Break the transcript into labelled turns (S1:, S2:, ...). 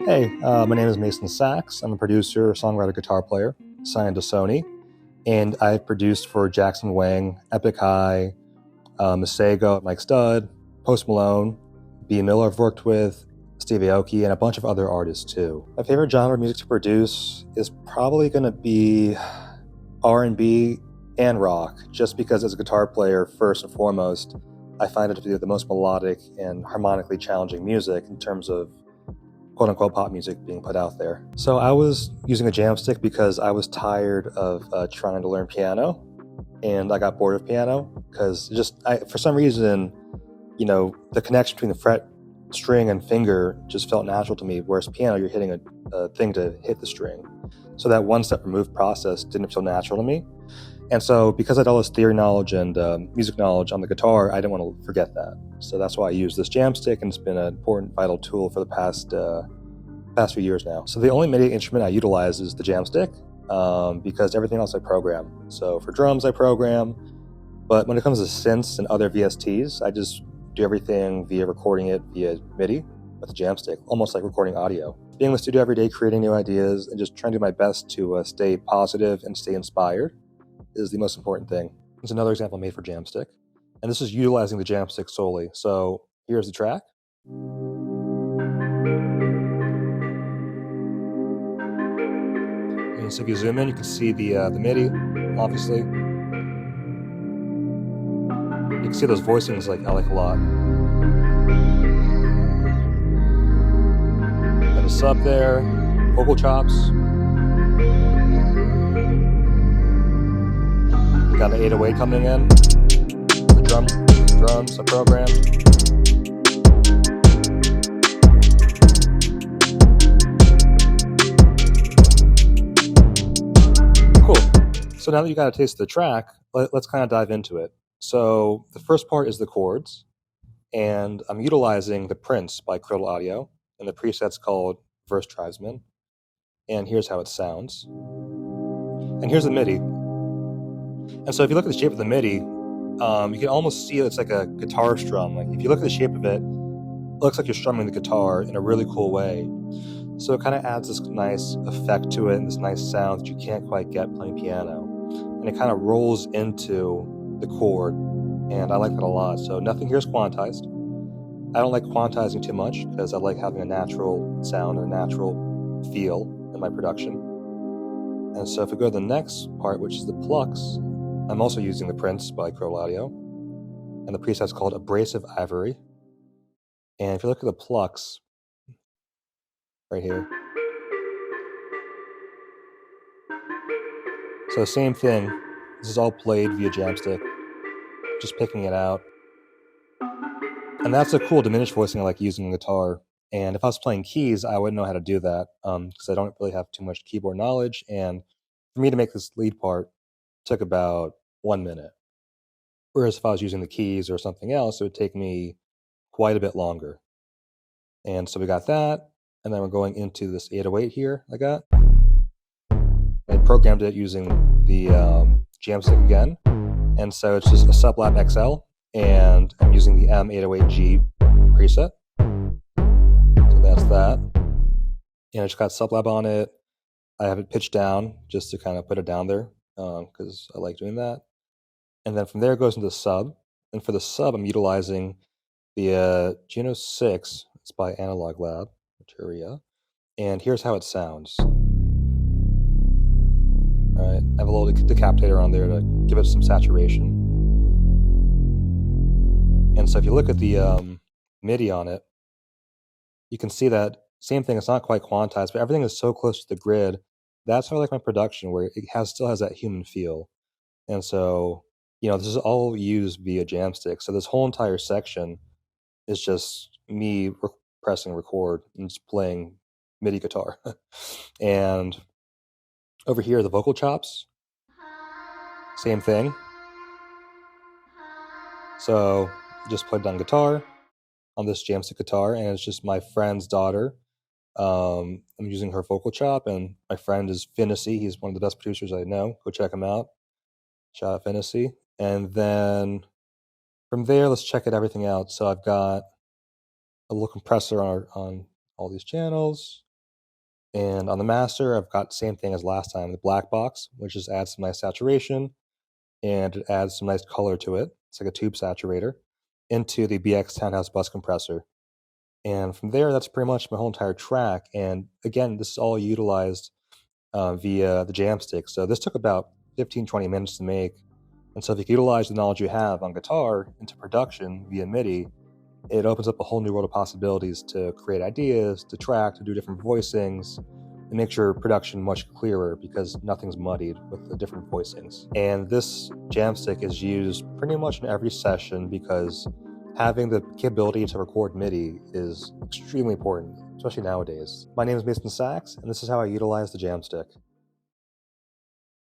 S1: Hey, my name is Mason Sachs. I'm a producer, songwriter, guitar player, signed to Sony, and I've produced for Jackson Wang, Epik High, Masego, Mike Stud, Post Malone, B. Miller I've worked with, Steve Aoki, and a bunch of other artists too. My favorite genre of music to produce is probably going to be R&B and rock, just because as a guitar player, first and foremost, I find it to be the most melodic and harmonically challenging music in terms of quote-unquote pop music being put out there. So I was using a Jamstik because I was tired of trying to learn piano, and I got bored of piano because for some reason, the connection between the fret, string, and finger just felt natural to me, whereas piano, you're hitting a thing to hit the string. So that one step removed process didn't feel natural to me. And so because I had all this theory knowledge and music knowledge on the guitar, I didn't want to forget that. So that's why I use this Jamstik, and it's been an important, vital tool for the past few years now. So the only MIDI instrument I utilize is the Jamstik because everything else I program. So for drums, I program, but when it comes to synths and other VSTs, I just do everything via recording it via MIDI with the Jamstik, almost like recording audio. Being in the studio every day, creating new ideas, and just trying to do my best to stay positive and stay inspired is the most important thing. There's another example made for Jamstik, and this is utilizing the Jamstik solely. So here's the track. And so if you zoom in, you can see the MIDI, obviously. You can see those voicings I like a lot. Got a sub there, vocal chops. Got an 808 coming in. The drums I programmed. Cool. So now that you got a taste of the track, let's kind of dive into it. So the first part is the chords, and I'm utilizing the Prince by Critical Audio, and the preset's called Verse Tribesman. And here's how it sounds. And here's the MIDI. And so if you look at the shape of the MIDI, you can almost see it's like a guitar strum. Like if you look at the shape of it, it looks like you're strumming the guitar in a really cool way. So it kind of adds this nice effect to it and this nice sound that you can't quite get playing piano. And it kind of rolls into the chord, and I like that a lot. So nothing here is quantized. I don't like quantizing too much because I like having a natural sound and a natural feel in my production. And so if we go to the next part, which is the plucks, I'm also using the Prince by Critical Audio, and the preset's called Abrasive Ivory. And if you look at the plucks, right here. So same thing, this is all played via Jamstik, just picking it out. And that's a cool diminished voicing I like using on guitar. And if I was playing keys, I wouldn't know how to do that because I don't really have too much keyboard knowledge. And for me to make this lead part took about 1 minute. Whereas if I was using the keys or something else, it would take me quite a bit longer. And so we got that. And then we're going into this 808 here I got. I programmed it using the Jamstik again. And so it's just a Sublab XL, and I'm using the M808G preset. So that's that. And I just got Sublab on it. I have it pitched down just to kind of put it down there because I like doing that. And then from there it goes into the sub. And for the sub, I'm utilizing the Juno 6. It's by Analog Lab, Materia. And here's how it sounds. All right, I have a little decapitator on there to give it some saturation. And so if you look at the MIDI on it, you can see that same thing. It's not quite quantized, but everything is so close to the grid. That's how I like my production, where it still has that human feel. And so, this is all used via Jamstik. So this whole entire section is just me pressing record and just playing MIDI guitar. And over here, the vocal chops, same thing. So just played on guitar on this Jamstik guitar, and it's just my friend's daughter. I'm using her vocal chop, and my friend is Finnessy. He's one of the best producers I know. Go check him out. Shout out Finnessy. And then from there, let's check everything out. So I've got a little compressor on all these channels. And on the master, I've got the same thing as last time, the black box, which just adds some nice saturation, and it adds some nice color to it. It's like a tube saturator into the BX Townhouse bus compressor. And from there, that's pretty much my whole entire track. And again, this is all utilized via the Jamstik. So this took about 15-20 minutes to make. And so if you can utilize the knowledge you have on guitar into production via MIDI, it opens up a whole new world of possibilities to create ideas, to track, to do different voicings. It makes your production much clearer because nothing's muddied with the different voicings. And this Jamstik is used pretty much in every session because having the capability to record MIDI is extremely important, especially nowadays. My name is Mason Sachs, and this is how I utilize the Jamstik.